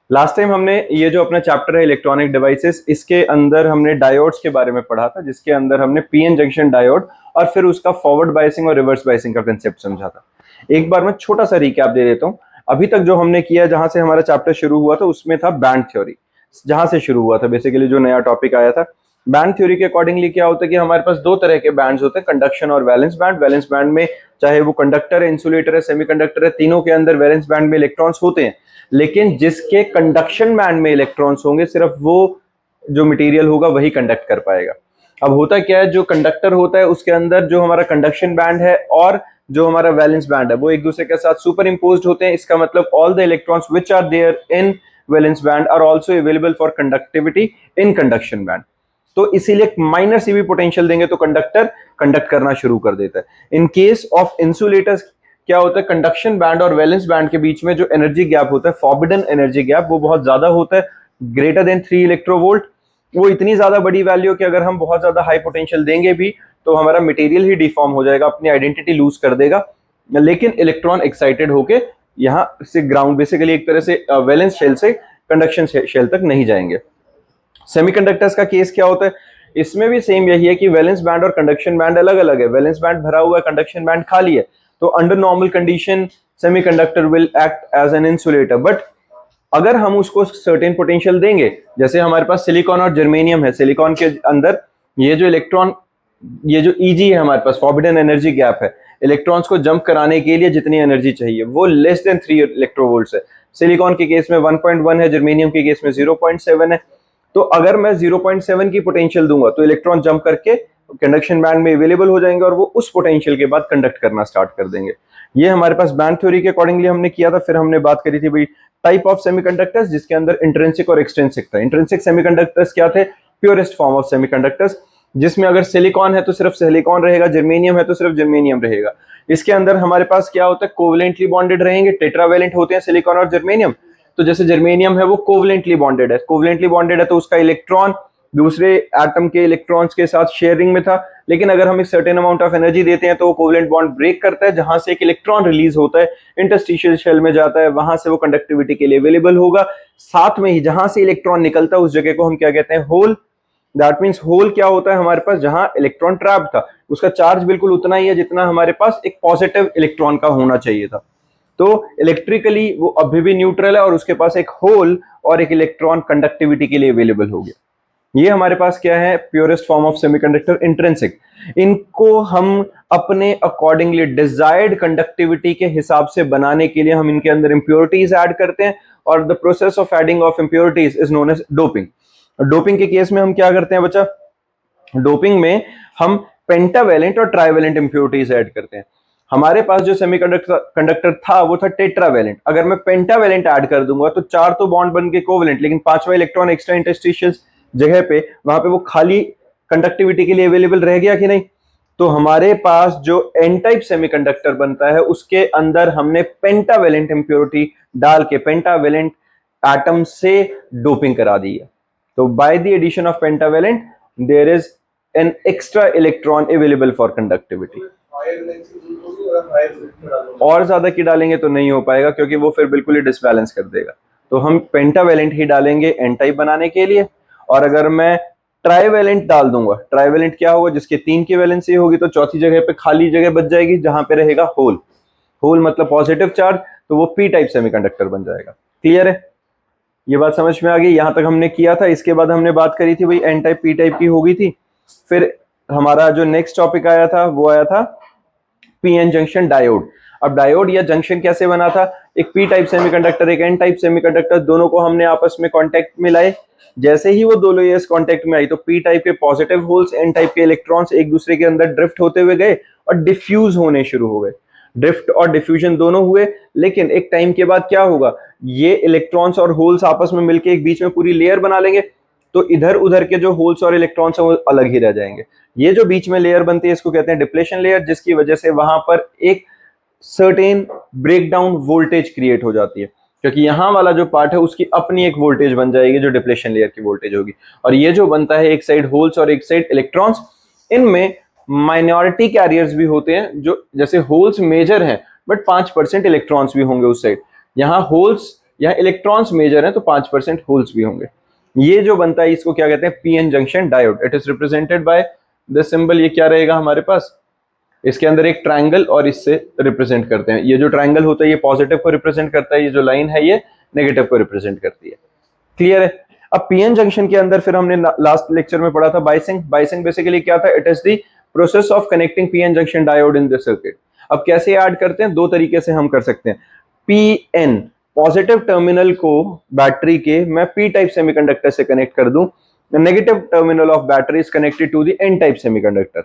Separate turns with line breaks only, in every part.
Last time हमने ये जो अपना चैप्टर है इलेक्ट्रॉनिक डिवाइसेस, इसके अंदर हमने डायोड्स के बारे में पढ़ा था, जिसके अंदर हमने पीएन जंक्शन डायोड और फिर उसका फॉरवर्ड बायसिंग और रिवर्स बायसिंग का कंसेप्ट समझा था। एक बार मैं छोटा सा रिकैप दे देता हूँ। अभी तक जो हमने किया, जहां से हमारा चैप्टर शुरू हुआ था उसमें था बैंड थ्योरी, जहां से शुरू हुआ था बेसिकली जो नया टॉपिक आया था। बैंड थ्योरी के अकॉर्डिंगली क्या होता है कि हमारे पास दो तरह के बैंड्स होते हैं, कंडक्शन और वैलेंस बैंड। वैलेंस बैंड में चाहे वो कंडक्टर है, इंसुलेटर है, सेमीकंडक्टर है, तीनों के अंदर वैलेंस बैंड में इलेक्ट्रॉन्स होते हैं। लेकिन जिसके कंडक्शन बैंड में इलेक्ट्रॉन्स होंगे, सिर्फ वो जो मटेरियल होगा वही कंडक्ट कर पाएगा। अब होता क्या है, जो कंडक्टर होता है उसके अंदर जो हमारा कंडक्शन बैंड है और जो हमारा वैलेंस बैंड है वो एक दूसरे के साथ सुपर इम्पोज्ड होते हैं। इसका मतलब all the electrons which are there in valence band are also available for conductivity in conduction band. तो इसीलिए माइनर सी भी पोटेंशियल देंगे तो कंडक्टर कंडक्ट करना शुरू कर देता है। इन केस ऑफ इंसुलेटर्स क्या होता है, कंडक्शन बैंड और वैलेंस बैंड के बीच में जो एनर्जी गैप होता है, फॉरबिडन एनर्जी गैप, वो बहुत ज्यादा होता है, ग्रेटर देन 3 इलेक्ट्रोवोल्ट। वो इतनी ज्यादा बड़ी वैल्यू कि अगर हम बहुत ज्यादा हाई पोटेंशियल देंगे भी तो हमारा मटेरियल ही डिफॉर्म हो जाएगा, अपनी आइडेंटिटी लूज कर देगा। लेकिन इलेक्ट्रॉन एक्साइटेड होके यहां से ग्राउंड, बेसिकली एक तरह से वैलेंस शेल से कंडक्शन शेल तक नहीं जाएंगे। सेमीकंडक्टर्स का केस क्या होता है, इसमें भी सेम यही है कि वैलेंस बैंड और कंडक्शन बैंड अलग अलग है। वैलेंस बैंड भरा हुआ है, कंडक्शन बैंड खाली है। तो under normal condition semiconductor will act as an insulator, but अगर हम उसको सर्टेन पोटेंशियल देंगे, जैसे हमारे पास सिलिकॉन और जर्मेनियम है, सिलिकॉन के अंदर ये जो इलेक्ट्रॉन, ये जो ईजी है हमारे पास, फॉरबिडन एनर्जी गैप है, इलेक्ट्रॉन्स को जंप कराने के लिए जितनी एनर्जी चाहिए वो लेस देन 3 इलेक्ट्रोवोल्ट्स है। सिलिकॉन के केस में 1.1 है, जर्मेनियम के केस में 0.7 है। तो अगर मैं 0.7 की पोटेंशियल दूंगा तो इलेक्ट्रॉन जंप करके कंडक्शन बैंड में अवेलेबल हो जाएंगे और वो उस पोटेंशियल के बाद कंडक्ट करना स्टार्ट कर देंगे। ये हमारे पास बैंड थ्योरी के अकॉर्डिंगली हमने किया था। फिर हमने बात करी थी भाई टाइप ऑफ सेमीकंडक्टर्स, जिसके अंदर इंट्रिंसिक और एक्सट्रिंसिक था। इंट्रिंसिक सेमीकंडक्टर्स क्या थे, प्योरेस्ट फॉर्म ऑफ सेमीकंडक्टर्स, जिसमें अगर सिलिकॉन है तो सिर्फ सिलिकॉन रहेगा, जर्मेनियम है तो सिर्फ जर्मेनियम रहेगा। इसके अंदर हमारे पास क्या होता है, कोवलेंटली बॉन्डेड रहेंगे, टेट्रावैलेंट होते हैं सिलिकॉन और जर्मेनियम। तो जैसे जर्मेनियम है वो कोवलेंटली बॉन्डेड है, कोवलेंटली बॉन्डेड है तो उसका इलेक्ट्रॉन दूसरे एटम के इलेक्ट्रॉन्स के साथ शेयरिंग में था। लेकिन अगर हम एक सर्टेन अमाउंट ऑफ एनर्जी देते हैं तो वो कोवलेंट बॉन्ड ब्रेक करता है, जहां से एक इलेक्ट्रॉन रिलीज होता है, इंटरस्टिशियल शेल में जाता है, वहां से वो कंडक्टिविटी के लिए अवेलेबल होगा। साथ में ही जहां से इलेक्ट्रॉन निकलता है उस जगह को हम क्या कहते हैं, होल। दैट मीन्स होल क्या होता है हमारे पास, जहां इलेक्ट्रॉन ट्रैप था उसका चार्ज बिल्कुल उतना ही है जितना हमारे पास एक पॉजिटिव इलेक्ट्रॉन का होना चाहिए था। तो इलेक्ट्रिकली वो अभी भी न्यूट्रल है और उसके पास एक होल और एक इलेक्ट्रॉन कंडक्टिविटी के लिए अवेलेबल हो गया। ये हमारे पास क्या है, purest form of semiconductor, intrinsic. इनको हम अपने अकॉर्डिंगली डिजायर्ड कंडक्टिविटी के हिसाब से बनाने के लिए हम इनके अंदर इंप्योरिटीज ऐड करते हैं, और the process of adding of impurities is known as doping. Doping के केस में हम क्या करते हैं बच्चा, डोपिंग में हम पेंटावैलेंट और ट्राइवैलेंट इंप्योरिटीज ऐड करते हैं। हमारे पास जो सेमीकंडक्टर था वो था टेट्रावैलेंट। अगर मैं पेंटावैलेंट ऐड कर दूंगा तो 4 तो बॉन्ड बन के कोवैलेंट, लेकिन 5वां इलेक्ट्रॉन एक्स्ट्रा इंटरस्टिशियल जगह पे, वहां पे वो खाली कंडक्टिविटी के लिए अवेलेबल रह गया कि नहीं। तो हमारे पास जो एन टाइप सेमीकंडक्टर बनता है उसके अंदर हमने पेंटावैलेंट इंप्योरिटी डाल के पेंटावैलेंट एटम से डोपिंग करा दी है। तो by the addition of pentavalent there is an extra electron available for conductivity. और ज्यादा की डालेंगे तो नहीं हो पाएगा, क्योंकि वो फिर बिल्कुल ही डिसबैलेंस कर देगा। तो हम पेंटावैलेंट ही डालेंगे एन टाइप बनाने के लिए। और अगर मैं ट्राइवैलेंट डाल दूंगा, ट्राइवैलेंट क्या होगा, जिसके 3 की वैलेंसी होगी, तो चौथी जगह पे खाली जगह बच जाएगी जहां पे रहेगा होल। होल मतलब पॉजिटिव चार्ज, तो वो पी टाइप सेमीकंडक्टर बन जाएगा। क्लियर है, ये बात समझ में आ गई। यहां तक हमने किया था। इसके बाद हमने बात करी थी भाई एन टाइप पी टाइप की हो गई थी। फिर हमारा जो नेक्स्ट टॉपिक आया था वो आया था पीएन जंक्शन डायोड। अब डायोड या जंक्शन कैसे बना था, एक पी टाइप सेमीकंडक्टर एक एन टाइप सेमीकंडक्टर, दोनों को हमने आपस में कांटेक्ट में लाए। जैसे ही वो दोनों ये कांटेक्ट में आई तो पी टाइप के पॉजिटिव होल्स, एन टाइप के इलेक्ट्रॉन्स एक दूसरे के अंदर ड्रिफ्ट होते हुए गए और डिफ्यूज होने शुरू हो गए। ड्रिफ्ट और डिफ्यूजन दोनों हुए, लेकिन एक टाइम के बाद क्या होगा, ये इलेक्ट्रॉन्स और होल्स आपस में मिलकर एक बीच में पूरी लेयर बना लेंगे। तो इधर उधर के जो होल्स और इलेक्ट्रॉन्स हैं वो अलग ही रह जाएंगे। ये जो बीच में लेयर बनती है इसको कहते हैं डिप्लेशन लेयर, जिसकी वजह से वहां पर एक सर्टेन ब्रेकडाउन वोल्टेज क्रिएट हो जाती है, क्योंकि यहां वाला जो पार्ट है उसकी अपनी एक वोल्टेज बन जाएगी जो डिप्लेशन लेयर की वोल्टेज होगी। और ये जो बनता है एक साइड होल्स और एक साइड इलेक्ट्रॉन्स, इनमें माइनॉरिटी कैरियर्स भी होते हैं। जो जैसे होल्स मेजर हैं बट 5% इलेक्ट्रॉन्स भी होंगे उस साइड। यहाँ होल्स यहाँ इलेक्ट्रॉन्स मेजर हैं तो 5% होल्स भी होंगे। ये जो बनता है इसको क्या कहते हैं, PN junction diode. It is represented by the symbol, ये क्या रहेगा हमारे पास, इसके अंदर एक ट्रायंगल और इससे रिप्रेजेंट करते हैं। ये जो ट्रायंगल होता है ये पॉजिटिव को रिप्रेजेंट करता है, ये जो लाइन है ये नेगेटिव को रिप्रेजेंट करती है। क्लियर है। अब पीएन जंक्शन के अंदर फिर हमने लास्ट लेक्चर में पढ़ा था बाइसिंग। बाइसिंग बेसिकली क्या था, it is the process of connecting PN junction diode in the circuit. अब कैसे ऐड करते हैं, दो तरीके से हम कर सकते हैं। पीएन पॉजिटिव टर्मिनल को बैटरी के मैं पी टाइप सेमीकंडक्टर से कनेक्ट कर दूं, negative terminal of battery is connected to the N type semiconductor.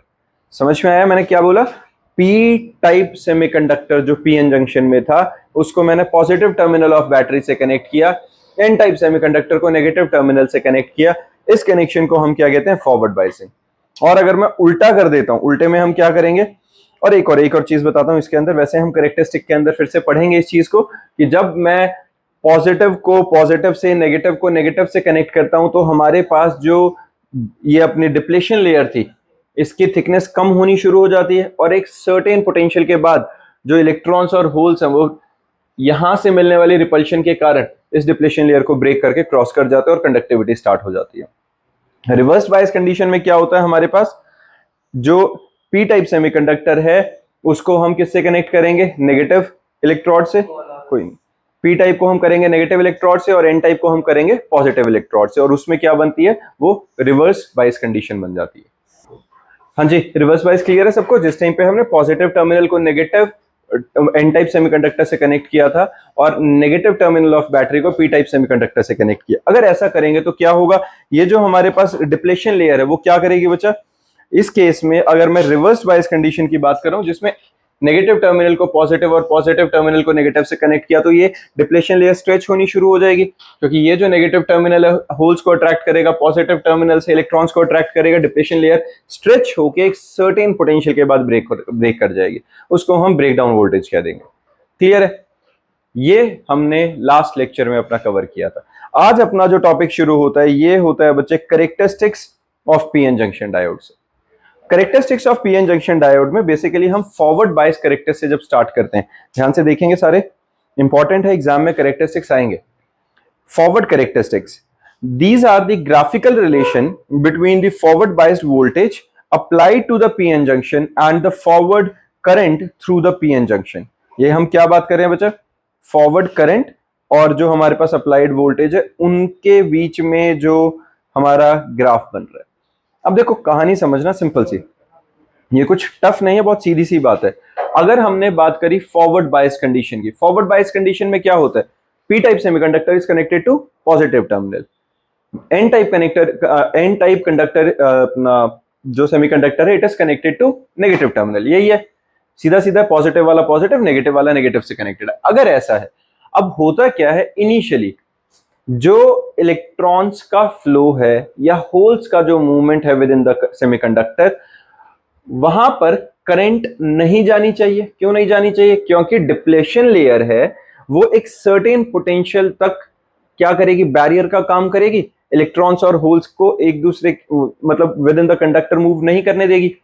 समझ में आया मैंने क्या बोला, पी टाइप सेमीकंडक्टर जो पीएन जंक्शन में था उसको मैंने पॉजिटिव टर्मिनल ऑफ बैटरी से कनेक्ट किया, एन टाइप सेमीकंडक्टर को नेगेटिव टर्मिनल से कनेक्ट किया। इस कनेक्शन को हम क्या कहते हैं, फॉरवर्ड बायसिंग। और अगर मैं उल्टा कर देता हूं, उल्टे में हम क्या करेंगे, और एक और चीज बताता हूं इसके अंदर, वैसे हम कैरेक्टरिस्टिक के अंदर फिर से पढ़ेंगे इस चीज को कि जब मैं पॉजिटिव को पॉजिटिव से, नेगेटिव को नेगेटिव से कनेक्ट करता हूं तो हमारे पास जो ये अपनी डिप्लेशन लेयर थी इसकी थिकनेस कम होनी शुरू हो जाती है, और एक सर्टेन पोटेंशियल के बाद जो इलेक्ट्रॉन्स और होल्स हैं वो यहां से मिलने वाली रिपल्शन के कारण इस डिप्लेशन लेयर को ब्रेक करके क्रॉस कर जाते हैं और कंडक्टिविटी स्टार्ट हो जाती है। रिवर्स बायस कंडीशन में क्या होता है, हमारे पास जो पी टाइप सेमीकंडक्टर है उसको हम किससे कनेक्ट करेंगे, नेगेटिव इलेक्ट्रोड से, कोई नहीं, पी टाइप को हम करेंगे नेगेटिव इलेक्ट्रोड से और एन टाइप को हम करेंगे पॉजिटिव इलेक्ट्रोड से, और उसमें क्या बनती है, वो रिवर्स बायस कंडीशन बन जाती है। हाँ जी, रिवर्स बायस क्लियर है सबको। जिस टाइम पे हमने पॉजिटिव टर्मिनल को नेगेटिव एन टाइप सेमीकंडक्टर से कनेक्ट किया था और नेगेटिव टर्मिनल ऑफ बैटरी को पी टाइप सेमीकंडक्टर से कनेक्ट किया, अगर ऐसा करेंगे तो क्या होगा, ये जो हमारे पास डिप्लेशन लेयर है वो क्या करेगी बच्चा, इस केस में अगर मैं रिवर्स बायस कंडीशन की बात कर रहा हूं जिसमें नेगेटिव टर्मिनल को पॉजिटिव और पॉजिटिव टर्मिनल को नेगेटिव से कनेक्ट किया, तो ये डिप्लेशन लेयर स्ट्रेच होनी शुरू हो जाएगी, क्योंकि ये जो नेगेटिव टर्मिनल है होल्स को अट्रैक्ट करेगा, पॉजिटिव टर्मिनल से इलेक्ट्रॉन्स को अट्रैक्ट करेगा, डिप्लेशन लेयर स्ट्रेच होकर एक सर्टेन पोटेंशियल के बाद ब्रेक कर जाएगी, उसको हम ब्रेक डाउन वोल्टेज कह देंगे। क्लियर है, ये हमने लास्ट लेक्चर में अपना कवर किया था। आज अपना जो टॉपिक शुरू होता है ये होता है बच्चे characteristics of PN junction diode से। Characteristics of PN junction diode में बेसिकली हम फॉरवर्ड बायस कैरेक्टरिस्टिक्स से जब स्टार्ट करते हैं, ध्यान से देखेंगे सारे, इंपॉर्टेंट है, एग्जाम में कैरेक्टरिस्टिक्स आएंगे। Forward characteristics, these are the graphical relation between the forward biased voltage applied to the PN junction and the forward current through the PN junction। ये हम क्या बात कर रहे हैं बच्चा, फॉरवर्ड करंट और जो हमारे पास अप्लाइड वोल्टेज है उनके बीच में जो हमारा ग्राफ बन रहा है। अब देखो कहानी समझना सिंपल सी, ये कुछ टफ नहीं है, बहुत सीधी सी बात है। अगर हमने बात करी फॉरवर्ड बायस कंडीशन की, फॉरवर्ड बायस कंडीशन में क्या होता है, P type semiconductor is connected to positive terminal, N type conductor जो सेमीकंडक्टर है it is connected to negative terminal, यही है, सीधा सीधा पॉजिटिव वाला पॉजिटिव, नेगेटिव वाला नेगेटिव से कनेक्टेड है। अगर ऐसा है, अब होता क्या है, इनिशियली जो इलेक्ट्रॉन्स का फ्लो है या होल्स का जो मूवमेंट है विद इन द सेमीकंडक्टर, वहां पर करंट नहीं जानी चाहिए। क्यों नहीं जानी चाहिए, क्योंकि डिप्लेशन लेयर है वो एक सर्टेन पोटेंशियल तक क्या करेगी, बैरियर का काम करेगी, इलेक्ट्रॉन्स और होल्स को एक दूसरे मतलब with in the conductor move नहीं करने देगी,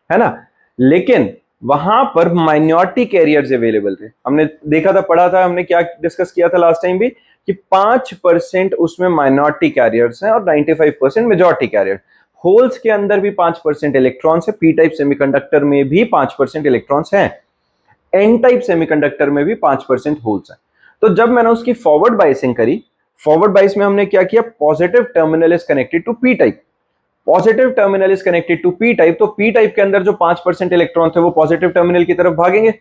है ना। लेकिन वहां पर माइनॉरिटी कैरियर्स अवेलेबल थे, हमने देखा था, पढ़ा था, हमने क्या डिस्कस किया था लास्ट टाइम भी कि 5% उसमें माइनॉरिटी कैरियर्स हैं और 95% मेजॉरिटी कैरियर। होल्स के अंदर भी 5% इलेक्ट्रॉन्स है, पी टाइप सेमीकंडक्टर में भी 5% इलेक्ट्रॉन्स हैं, एन टाइप सेमीकंडक्टर में भी 5% होल्स हैं। तो जब मैंने उसकी फॉरवर्ड बायसिंग करी, फॉरवर्ड बायस में हमने क्या किया, positive terminal is connected to P type, positive terminal is connected to P type, तो पी टाइप के अंदर जो 5% इलेक्ट्रॉन थे वो पॉजिटिव टर्मिनल की तरफ भागेंगे,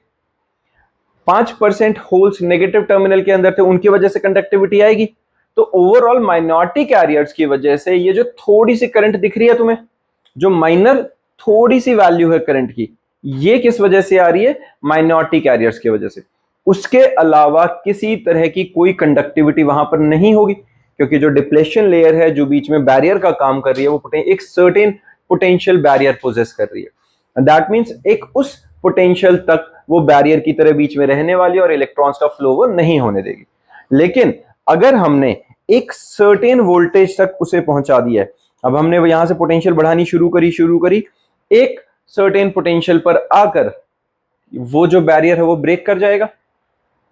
5% होल्स नेगेटिव टर्मिनल के अंदर थे, उनकी वजह से कंडक्टिविटी आएगी। तो ओवरऑल माइनॉरिटी कैरियर्स की वजह से ये जो थोड़ी सी करंट दिख रही है तुम्हें, जो माइनर थोड़ी सी वैल्यू है करंट की, ये किस वजह से आ रही है, माइनॉरिटी कैरियर्स की वजह से। उसके अलावा किसी तरह की कोई कंडक्टिविटी वहां पर नहीं होगी, क्योंकि जो डिप्लेशन लेयर है जो बीच में बैरियर का काम कर रही है वो एक सर्टेन पोटेंशियल बैरियर पोजेस कर रही है। दैट मींस एक उस पोटेंशियल तक वो बैरियर की तरह बीच में रहने वाली और इलेक्ट्रॉन्स का फ्लो वो नहीं होने देगी। लेकिन अगर हमने एक सर्टेन वोल्टेज तक उसे पहुंचा दिया है, अब हमने यहां से पोटेंशियल बढ़ानी शुरू करी, एक सर्टेन पोटेंशियल पर आकर वो जो बैरियर है वो ब्रेक कर जाएगा।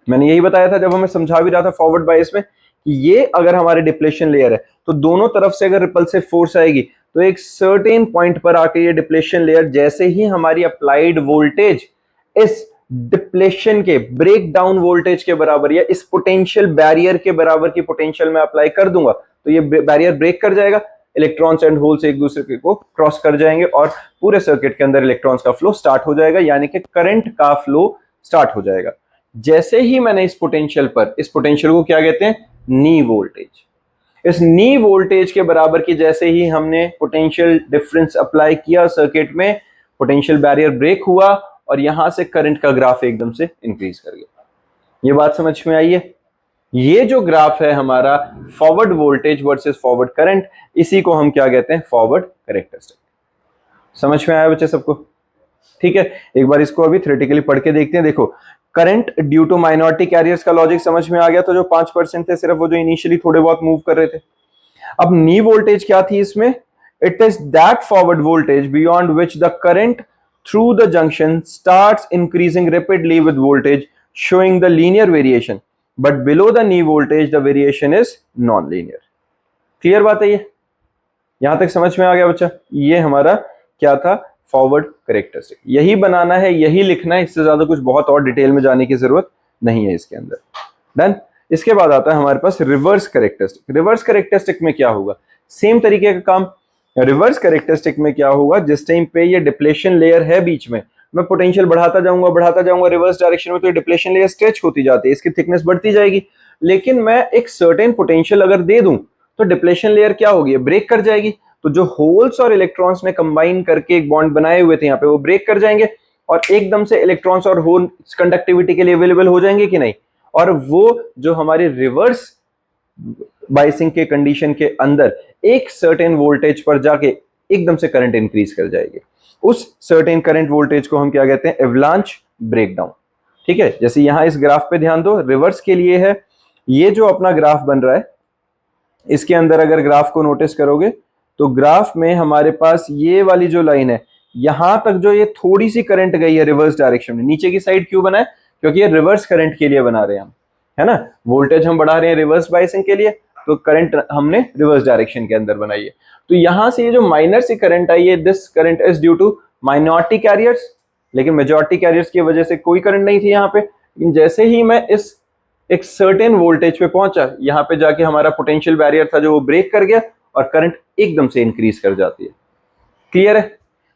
मैंने यही बताया था जब हमें समझा भी रहा था फॉरवर्ड बायस में कि ये अगर हमारे डिप्लेशन लेयर है तो दोनों तरफ से अगर रिपल्सिव फोर्स आएगी तो एक सर्टेन पॉइंट पर आके ये डिप्लेशन लेयर जैसे ही हमारी अप्लाइड वोल्टेज इस डिप्लेशन के ब्रेक डाउन वोल्टेज के बराबर या इस पोटेंशियल बैरियर के बराबर की पोटेंशियल में अप्लाई कर दूंगा तो ये बैरियर ब्रेक कर जाएगा, इलेक्ट्रॉन्स एंड होल्स एक दूसरे को क्रॉस कर जाएंगे और पूरे सर्किट के अंदर इलेक्ट्रॉन्स का फ्लो स्टार्ट हो जाएगा, यानी कि करंट का फ्लो स्टार्ट हो जाएगा। जैसे ही मैंने इस पोटेंशियल को क्या कहते हैं, नी वोल्टेज, इस नी वोल्टेज के बराबर की जैसे ही हमने पोटेंशियल डिफरेंस अप्लाई किया सर्किट में, पोटेंशियल बैरियर ब्रेक हुआ और यहां से करंट का ग्राफ एकदम से इंक्रीज कर गया। ये बात समझ में आई है? ये जो ग्राफ है हमारा forward voltage versus forward current, इसी को हम क्या कहते हैं, फॉरवर्ड कैरेक्टरिस्टिक। समझ में आया बच्चे सबको? ठीक है, एक बार इसको अभी थ्योरेटिकली पढ़ के देखते हैं। देखो, current due to minority carriers का लॉजिक समझ में आ गया। तो जो 5% थे सिर्फ, वो जो इनिशियली थोड़े बहुत मूव कर रहे थे। अब नी वोल्टेज क्या थी इसमें? It is that forward voltage beyond which the current through the junction starts increasing rapidly with voltage showing the linear variation, but below the knee voltage the variation is non linear. Clear बात है ये? यहां तक समझ में आ गया बच्चा? ये हमारा क्या था, फॉरवर्ड कैरेक्टरिस्टिक। यही बनाना है, यही लिखना है, इससे ज्यादा कुछ बहुत और डिटेल में जाने की जरूरत नहीं है इसके अंदर। डन। इसके बाद आता है हमारे पास रिवर्स कैरेक्टरिस्टिक। रिवर्स कैरेक्टरिस्टिक में क्या होगा, सेम तरीके का काम। रिवर्स कैरेक्टरिस्टिक में क्या होगा, जिस टाइम पे ये डिप्लेशन लेयर है बीच में, मैं पोटेंशियल बढ़ाता जाऊंगा रिवर्स डायरेक्शन में, तो ये डिप्लेशन लेयर स्ट्रेच होती जाती है, इसकी थिकनेस बढ़ती जाएगी। लेकिन मैं एक सर्टेन पोटेंशियल अगर दे दूं तो डिप्लेशन लेयर क्या होगी, ब्रेक कर जाएगी। तो जो होल्स और इलेक्ट्रॉन्स ने कंबाइन करके एक बॉन्ड बनाए हुए थे यहाँ पे, वो ब्रेक कर जाएंगे और एकदम से इलेक्ट्रॉन्स और होल्स कंडक्टिविटी के लिए अवेलेबल हो जाएंगे कि नहीं। और वो जो हमारी रिवर्स बाइसिंग के कंडीशन के अंदर एक सर्टेन वोल्टेज पर जाके एकदम से करंट इंक्रीज कर जाएगी। उस सर्टेन करंट वोल्टेज को हम क्या कहते हैं, एवलांच ब्रेकडाउन। ठीक है, जैसे यहां इस ग्राफ पे ध्यान दो, रिवर्स के लिए है ये जो अपना ग्राफ बन रहा है, इसके अंदर अगर ग्राफ को नोटिस करोगे तो ग्राफ में हमारे पास ये वाली जो लाइन है, यहां तक जो ये थोड़ी सी करंट गई है रिवर्स डायरेक्शन में, नीचे की साइड क्यों बना है, क्योंकि ये रिवर्स करंट के लिए बना रहे हैं हम, है ना। वोल्टेज हम बढ़ा रहे हैं रिवर्स बाइसिंग के लिए, तो करंट हमने रिवर्स डायरेक्शन के अंदर बनाई है। तो यहां से ये जो माइनर सी करंट आई है, this current is due to minority carriers, लेकिन मेजॉरिटी कैरियर्स की वजह से कोई करंट नहीं थी यहाँ पे। लेकिन जैसे ही मैं इस एक सर्टेन वोल्टेज पे पहुंचा, यहां पे जाके हमारा पोटेंशियल बैरियर था जो वो ब्रेक कर गया और करंट एकदम से इंक्रीज कर जाती है। क्लियर है?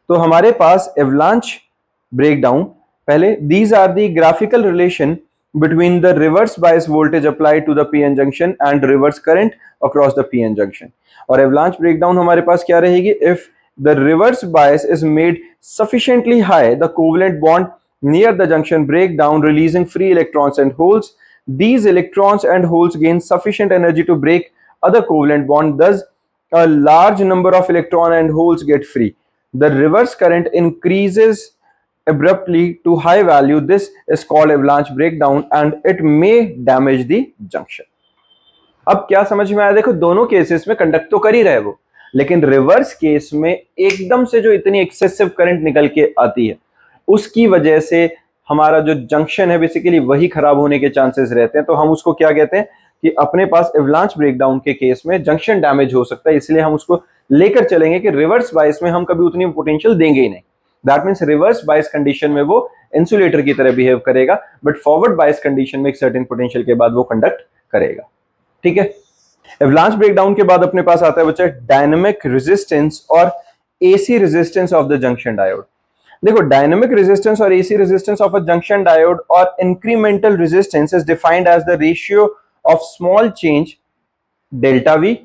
तो हमारे पास एवलांच ब्रेकडाउन, पहले these are the graphical relation between the reverse bias voltage applied to the PN junction and reverse current across the PN junction. और avalanche breakdown हमारे पास क्या रहेगी, if the reverse bias is made sufficiently high, the covalent bond near the junction break down, releasing free electrons and holes. These electrons and holes gain sufficient energy to break other covalent bond, thus a large number of electron and holes get free. The reverse current increases abruptly to high value. This is called avalanche breakdown and it may damage the junction. अब क्या समझ में आया? देखो, दोनों cases में conduct तो कर ही रहे वो, लेकिन रिवर्स केस में एकदम से जो इतनी एक्सेसिव करंट निकल के आती है, उसकी वजह से हमारा जो जंक्शन है बेसिकली वही खराब होने के चांसेस रहते हैं। तो हम उसको क्या कहते हैं कि अपने पास एवलांच ब्रेकडाउन के केस में जंक्शन डैमेज हो सकता है, इसलिए हम उसको लेकर चलेंगे कि रिवर्स बायस में हम कभी उतनी पोटेंशियल देंगे ही नहीं। That means reverse bias condition में वो इंसुलेटर की तरह बिहेव करेगा, बट फॉरवर्ड बायस कंडीशन में एक सर्टेन पोटेंशियल के बाद वो कंडक्ट करेगा। ठीक है। एवलांच ब्रेकडाउन के बाद अपने पास आता है बच्चा डायनेमिक रेजिस्टेंस और AC resistance of the junction diode. देखो, डायनेमिक रेजिस्टेंस और AC resistance of a junction diode और incremental resistance is defined as the ratio of small change delta V,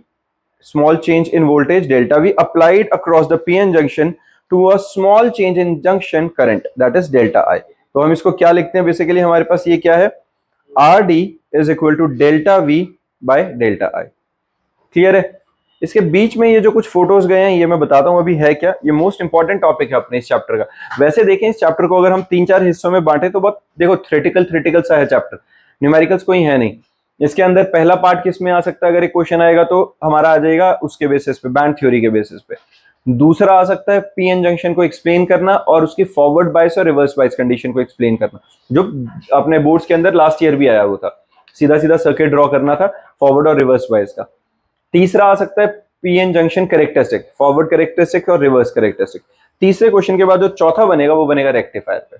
small change in voltage delta V applied across the PN junction to a small change in junction current, that is delta I. तो हम इसको क्या लिखते हैं, basically हमारे पास ये क्या है, RD is equal to delta V by delta I. Clear है? इसके बीच में ये जो कुछ फोटोज गए हैं ये मैं बताता हूं अभी है क्या। ये मोस्ट इंपॉर्टेंट टॉपिक है अपने इस चैप्टर का। वैसे देखें, इस चैप्टर को अगर हम 3-4 हिस्सों में बांटे तो बहुत, देखो, थ्योरेटिकल सा है चैप्टर, न्यूमेरिकल्स कोई है नहीं। इसके अंदर पहला पार्ट किस में आ सकता है, अगर एक क्वेश्चन आएगा तो हमारा आ जाएगा उसके बेसिस पे, बैंड थ्योरी के बेसिस पे। दूसरा आ सकता है पीएन जंक्शन को एक्सप्लेन करना और उसकी फॉरवर्ड बायस और रिवर्स बायस कंडीशन को एक्सप्लेन करना, जो अपने बोर्ड्स के अंदर लास्ट ईयर भी आया हुआ था। सीधा सीधा सर्किट ड्रॉ करना था फॉरवर्ड और रिवर्स बायस का। तीसरा आ सकता है PN junction characteristic, forward characteristic और रिवर्स कैरेक्टरिस्टिक। तीसरे क्वेश्चन के बाद जो चौथा बनेगा वो बनेगा रेक्टिफायर पे।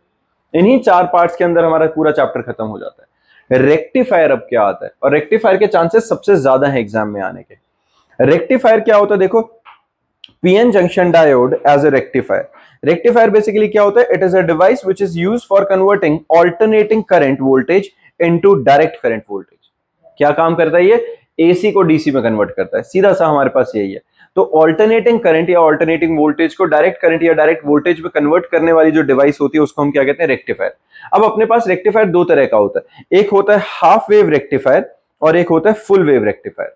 इन्हीं 4 पार्ट्स के अंदर हमारा पूरा चैप्टर खत्म हो जाता है। रेक्टिफायर अब क्या आता है, और रेक्टिफायर के चांसेस सबसे ज्यादा है एग्जाम में आने के। रेक्टिफायर क्या होता है, देखो PN junction diode as a rectifier. Rectifier basically क्या होता है, it is a device which is used for converting alternating current voltage into direct current voltage. क्या काम करता है ये, एसी को डीसी में कन्वर्ट करता है, सीधा सा हमारे पास यही है। तो ऑल्टरनेटिंग करंट या ऑल्टरनेटिंग वोल्टेज को डायरेक्ट करंट या डायरेक्ट वोल्टेज में कन्वर्ट करने वाली जो डिवाइस होती है उसको हम क्या कहते हैं, रेक्टिफायर। अब अपने पास रेक्टिफायर दो तरह का होता है, एक होता है हाफ वेव रेक्टिफायर और एक होता है फुल वेव रेक्टिफायर।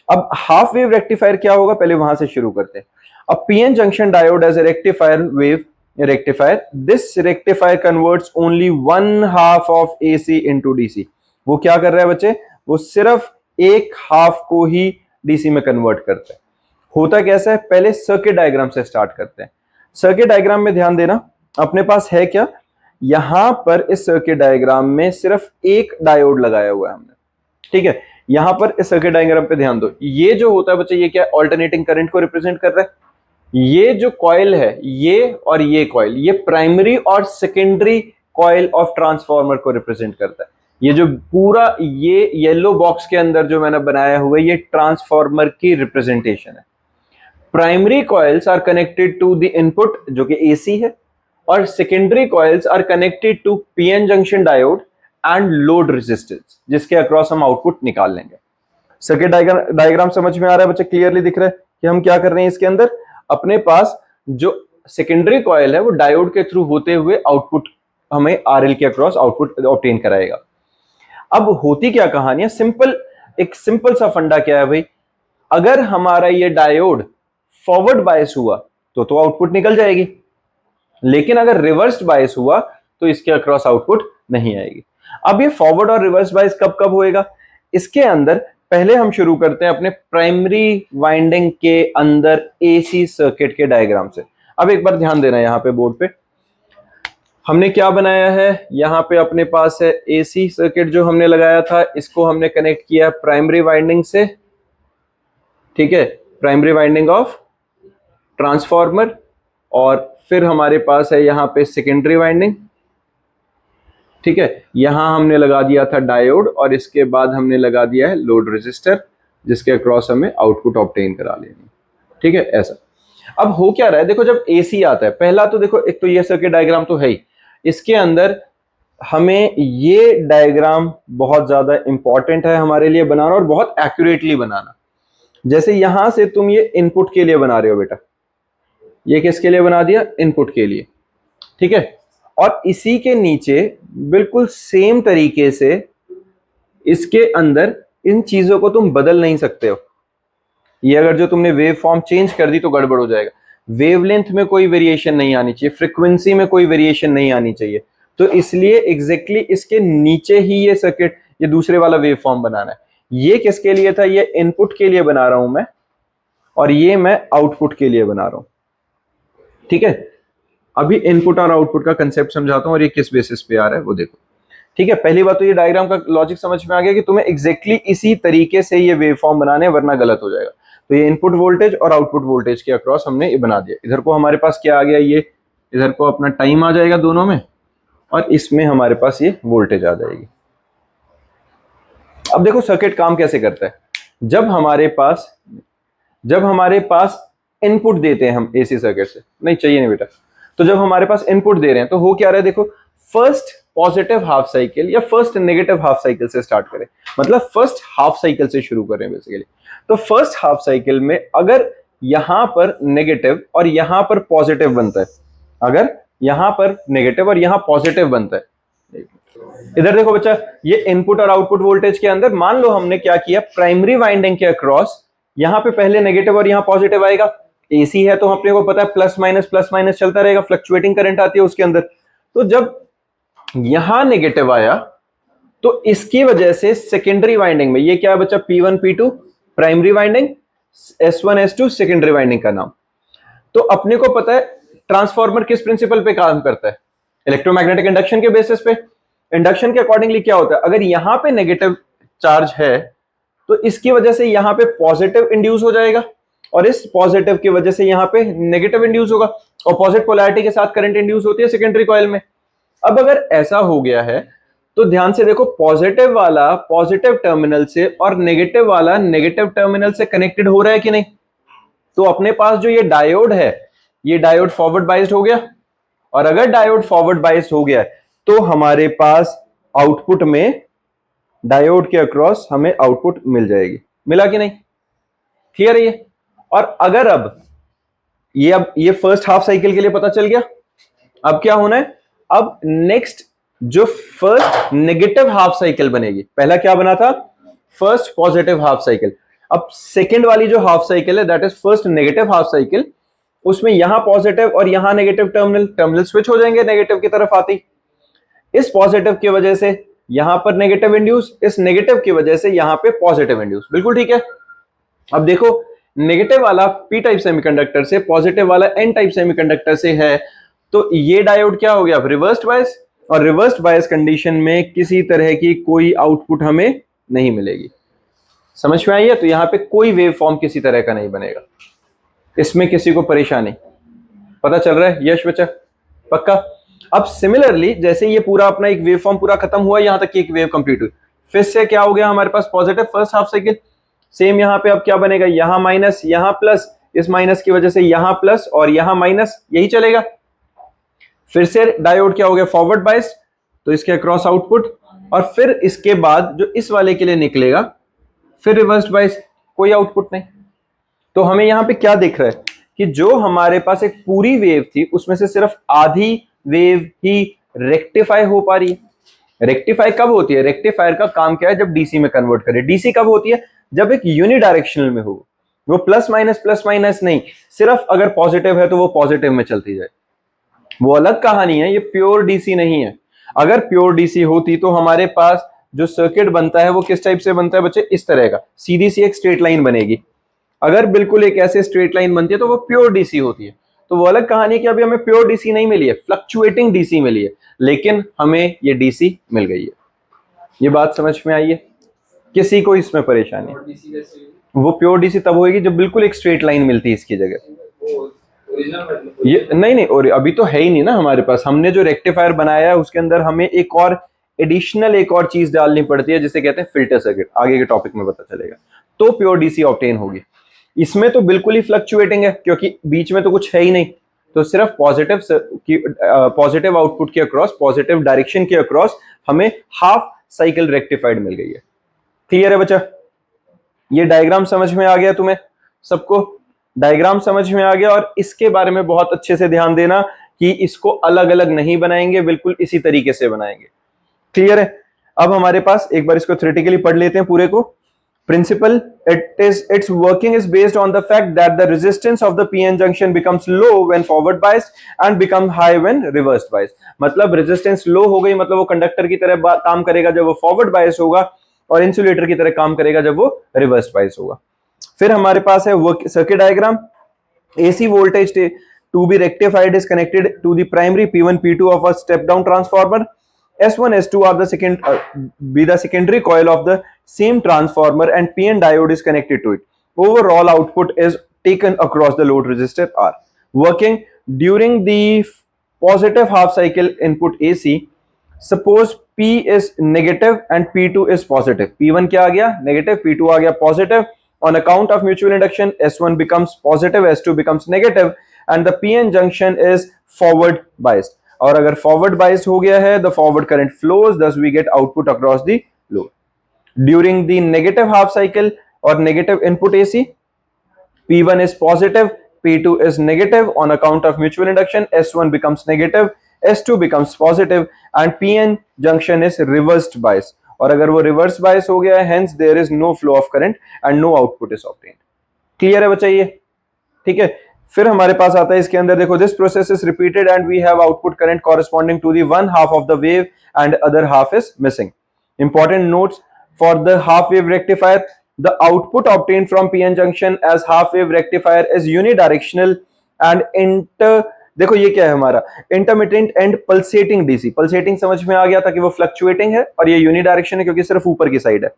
अब हाफ वेव रेक्टिफायर क्या होगा, पहले वहां से शुरू करते हैं। अब PN junction diode as a rectifier wave rectifier, this rectifier converts only 1/2 of AC into DC. वो क्या कर रहा है बच्चे, वो सिर्फ एक हाफ को ही डीसी में कन्वर्ट करता है। होता कैसा है, पहले सर्किट डायग्राम से स्टार्ट करते हैं। सर्किट डायग्राम में ध्यान देना, अपने पास है क्या, यहां पर इस सर्किट डायग्राम में सिर्फ एक डायोड लगाया हुआ है हमने, ठीक है। यहां पर इस सर्किट डायग्राम पे ध्यान दो, ये जो होता है बच्चे ये क्या है, ऑल्टरनेटिंग करंट को रिप्रेजेंट कर रहा है। ये जो कॉइल है ये और ये कॉइल, ये प्राइमरी और सेकेंडरी कॉइल ऑफ ट्रांसफार्मर को रिप्रेजेंट करता है। ये जो पूरा ये येलो बॉक्स के अंदर जो मैंने बनाया हुआ है ये ट्रांसफार्मर की रिप्रेजेंटेशन है। Primary coils are connected to the input जो कि एसी है, और secondary coils are connected to PN junction diode and load resistance, जिसके अक्रॉस हम आउटपुट निकाल लेंगे। सर्किट डायग्राम समझ में आ रहा है बच्चे, क्लियरली दिख रहा है कि हम क्या कर रहे हैं। इसके अंदर अपने पास जो सेकेंडरी कॉइल है वो डायोड के थ्रू होते हुए आउटपुट हमें आरएल के अक्रॉस आउटपुट ऑब्टेन कराएगा। अब होती क्या कहानी है, सिंपल, एक सिंपल सा फंडा क्या है भाई, अगर हमारा ये डायोड फॉरवर्ड बायस हुआ तो आउटपुट निकल जाएगी, लेकिन अगर रिवर्स बायस हुआ तो इसके अक्रॉस आउटपुट नहीं आएगी। अब ये फॉरवर्ड और रिवर्स बायस कब कब होएगा, इसके अंदर पहले हम शुरू करते हैं अपने प्राइमरी वाइंडिंग के अंदर एसी सर्किट के डायग्राम से। अब एक बार ध्यान देना, यहां पे बोर्ड पे हमने क्या बनाया है, यहां पे अपने पास है एसी सर्किट जो हमने लगाया था, इसको हमने कनेक्ट किया प्राइमरी वाइंडिंग से, ठीक है, प्राइमरी वाइंडिंग ऑफ ट्रांसफार्मर। और फिर हमारे पास है यहां पे सेकेंडरी वाइंडिंग, ठीक है, यहां हमने लगा दिया था डायोड और इसके बाद हमने लगा दिया है लोड रेजिस्टर, जिसके अक्रॉस हमें आउटपुट ऑब्टेन करा लेनी, ठीक है, ऐसा। अब हो क्या रहा है, देखो जब एसी आता है, पहला तो देखो एक तो ये सर्किट डायग्राम तो है ही, इसके अंदर हमें ये डायग्राम बहुत ज्यादा इंपॉर्टेंट है हमारे लिए बनाना और बहुत एक्यूरेटली बनाना। जैसे यहां से तुम ये इनपुट के लिए बना रहे हो बेटा, ये किसके लिए बना दिया, इनपुट के लिए, ठीक है। और इसी के नीचे बिल्कुल सेम तरीके से इसके अंदर इन चीजों को तुम बदल नहीं सकते हो। ये अगर जो तुमने वेव फॉर्म चेंज कर दी तो गड़बड़ हो जाएगा। वेवलेंथ में कोई वेरिएशन नहीं आनी चाहिए, फ्रीक्वेंसी में कोई वेरिएशन नहीं आनी चाहिए, तो इसलिए एग्जैक्टली इसके नीचे ही ये सर्किट, ये दूसरे वाला वेव फॉर्म बनाना है। ये किसके लिए था, ये इनपुट के लिए बना रहा हूं मैं, और ये मैं आउटपुट के लिए बना रहा हूं, ठीक है। अभी इनपुट और आउटपुट का कंसेप्ट समझाता हूं और ये किस बेसिस पे आ रहा है वो देखो, ठीक है। पहली बात तो ये डायग्राम का लॉजिक समझ में आ गया कि तुम्हें एग्जैक्टली इसी तरीके से ये वेव फॉर्म बनाने हैं, वरना गलत हो जाएगा। तो ये इनपुट वोल्टेज और आउटपुट वोल्टेज के अक्रॉस हमने ये बना दिया। इधर को हमारे पास क्या आ गया, ये इधर को अपना टाइम आ जाएगा दोनों में, और इसमें हमारे पास ये वोल्टेज आ जाएगी। अब देखो सर्किट काम कैसे करता है, जब हमारे पास इनपुट देते हैं हम एसी सर्किट से, नहीं चाहिए नहीं बेटा, तो जब हमारे पास इनपुट दे रहे हैं तो हो क्या रहा है, देखो फर्स्ट पॉजिटिव हाफ साइकिल या फर्स्ट नेगेटिव हाफ साइकिल से स्टार्ट करें, मतलब फर्स्ट हाफ साइकिल से शुरू करें बेसिकली। तो फर्स्ट हाफ साइकिल में अगर यहां पर नेगेटिव और यहां पर पॉजिटिव बनता है, अगर यहां पर नेगेटिव और यहां पॉजिटिव बनता है, इधर देखो बच्चा, ये इनपुट और आउटपुट वोल्टेज के अंदर मान लो हमने क्या किया, प्राइमरी वाइंडिंग के अक्रॉस यहां पे पहले नेगेटिव और यहां पॉजिटिव आएगा। एसी है तो अपने को पता है प्लस माइनस चलता रहेगा, फ्लक्चुएटिंग करंट आती है उसके अंदर। तो जब यहां नेगेटिव आया तो इसकी वजह से सेकेंडरी वाइंडिंग में ये क्या है बच्चा, P1 P2 primary winding, S1 S2 secondary winding का नाम। तो अपने को पता है ट्रांसफार्मर किस प्रिंसिपल पे काम करता है, इलेक्ट्रोमैग्नेटिक इंडक्शन के बेसिस पे। इंडक्शन के अकॉर्डिंगली क्या होता है, अगर यहां पे नेगेटिव चार्ज है तो इसकी वजह से यहां पे पॉजिटिव इंड्यूस हो जाएगा, और इस पॉजिटिव की वजह से यहां पे नेगेटिव इंड्यूस होगा। ऑपोजिट पोलैरिटी के साथ करंट इंड्यूस होती है सेकेंडरी कॉइल में। अब अगर ऐसा हो गया है तो ध्यान से देखो, पॉजिटिव वाला पॉजिटिव टर्मिनल से और नेगेटिव वाला नेगेटिव टर्मिनल से कनेक्टेड हो रहा है कि नहीं। तो अपने पास जो ये डायोड है, ये डायोड फॉरवर्ड बाइस्ड हो गया, और अगर डायोड फॉरवर्ड बाइस्ड हो गया तो हमारे पास आउटपुट में डायोड के अक्रॉस हमें आउटपुट मिल जाएगी। मिला कि नहीं, क्लियर है ये। और अगर अब ये फर्स्ट हाफ साइकिल के लिए पता चल गया, अब क्या होना है, अब नेक्स्ट जो फर्स्ट नेगेटिव हाफ साइकिल बनेगी, पहला क्या बना था, फर्स्ट पॉजिटिव हाफ साइकिल। अब सेकेंड वाली जो हाफ साइकिल है, that is first negative half cycle, उसमें यहां पॉजिटिव और यहां नेगेटिव टर्मिनल स्विच हो जाएंगे नेगेटिव की तरफ आती। इस पॉजिटिव की वजह से यहां पर नेगेटिव इंड्यूस, इस नेगेटिव की वजह से यहां पे पॉजिटिव इंड्यूस। बिल्कुल ठीक है। अब देखो, नेगेटिव वाला पी टाइप सेमीकंडक्टर से, पॉजिटिव वाला एन टाइप सेमीकंडक्टर से है, तो ये डायोड क्या हो गया, रिवर्स्ड बायस। और रिवर्स्ड बायस कंडीशन में किसी तरह की कोई आउटपुट हमें नहीं मिलेगी। समझ में आई है। तो यहां पे कोई वेव फॉर्म किसी तरह का नहीं बनेगा, इसमें किसी को परेशानी। पता चल रहा है यश बच्चा, पक्का। अब सिमिलरली जैसे ये पूरा अपना एक वेव फॉर्म पूरा खत्म हुआ, यहां तक की एक वेव कंप्लीट हुई, फिर से क्या हो गया हमारे पास, positive first half cycle. Same यहां पे अब क्या बनेगा, यहां माइनस यहां प्लस, इस माइनस की वजह से यहां प्लस और यहां माइनस, यही चलेगा। फिर से डायोड क्या हो गया, फॉरवर्ड बाइस्ड, तो इसके अक्रॉस आउटपुट, और फिर इसके बाद जो इस वाले के लिए निकलेगा फिर रिवर्स्ड बाइस्ड, कोई आउटपुट नहीं। तो हमें यहां पे क्या दिख रहा है कि जो हमारे पास एक पूरी वेव थी उसमें से सिर्फ आधी वेव ही रेक्टिफाई हो पा रही है। रेक्टिफाई कब होती है, रेक्टिफायर का काम क्या है, जब डीसी में कन्वर्ट करे। डीसी कब होती है, जब एक यूनिडायरेक्शनल में हो, वो प्लस माइनस नहीं, सिर्फ अगर पॉजिटिव है तो वो पॉजिटिव में चलती जाए, वो अलग कहानी है। ये प्योर डीसी नहीं है। अगर प्योर डीसी होती तो हमारे पास जो सर्किट बनता है वो किस टाइप से बनता है बच्चे, इस तरह का, सीधी सी एक स्ट्रेट लाइन बनेगी। अगर बिल्कुल एक ऐसे स्ट्रेट लाइन बनती है तो वो प्योर डीसी होती है। तो वो अलग कहानी है कि अभी हमें प्योर डीसी नहीं मिली है, फ्लक्चुएटिंग डीसी मिली है, लेकिन हमें ये डीसी मिल गई है। ये बात समझ में आई है, किसी को इसमें परेशानी। वो प्योर डीसी तब होगी जब बिल्कुल एक स्ट्रेट लाइन मिलती है इसकी जगह। ये नहीं, और अभी तो है ही नहीं ना हमारे पास। हमने जो रेक्टिफायर बनाया है उसके अंदर हमें एक और एडिशनल एक और चीज डालनी पड़ती है जिसे कहते हैं फिल्टर सर्किट, आगे के टॉपिक में पता चलेगा। तो प्योर डीसी ऑब्टेन होगी। इसमें तो बिल्कुल ही फ्लक्चुएटिंग है क्योंकि बीच में तो कुछ है ही नहीं, तो सिर्फ पॉजिटिव आउटपुट के अक्रॉस, पॉजिटिव डायरेक्शन के अक्रॉस हमें हाफ साइकिल रेक्टिफाइड मिल गई है। क्लियर है बच्चा, ये डायग्राम समझ में आ गया तुम्हें सबको, डायग्राम समझ में आ गया। और इसके बारे में बहुत अच्छे से ध्यान देना कि इसको अलग अलग नहीं बनाएंगे, बिल्कुल इसी तरीके से बनाएंगे। क्लियर है। अब हमारे पास एक बार इसको थ्योरेटिकली पढ़ लेते हैं पूरे को। Principle, its working is based on the fact that the resistance of the PN junction becomes low when forward biased and become high when reversed biased। मतलब रेजिस्टेंस लो हो गई, मतलब वो कंडक्टर की तरह काम करेगा जब वो फॉरवर्ड बायस होगा, और इंसुलेटर की तरह काम करेगा जब वो रिवर्स बायस होगा। फिर हमारे पास है circuit diagram. AC voltage to be rectified is connected to the primary P1 P2 of a step down transformer. S1 S2 are the secondary coil of the same transformer and PN diode is connected to it. Overall output is taken across the load resistor R. Working during the positive half cycle input AC, suppose P is negative and P2 is positive. P1 क्या आ गया negative, P2 आ गया positive. On account of mutual induction, S1 becomes positive, S2 becomes negative, and the PN junction is forward biased. और अगर forward biased हो गया है, the forward current flows, thus we get output across the load. During the negative half cycle or negative input AC, P1 is positive, P2 is negative. On account of mutual induction, S1 becomes negative, S2 becomes positive, and PN junction is reversed bias. और अगर वो reverse bias हो गया है, hence there is no flow of current and no output is obtained. Clear है बच्चा ये, ठीक है। फिर हमारे पास आता है इसके अंदर, देखो, this process is repeated and we have output current corresponding to the one half of the wave and other half is missing. Important notes for the half wave rectifier, the output obtained from PN junction as half wave rectifier is unidirectional and देखो ये क्या है हमारा intermittent and pulsating DC. Pulsating समझ में आ गया था कि वो फ्लक्चुएटिंग है, और ये यूनिडायरेक्शन है क्योंकि सिर्फ ऊपर की साइड है।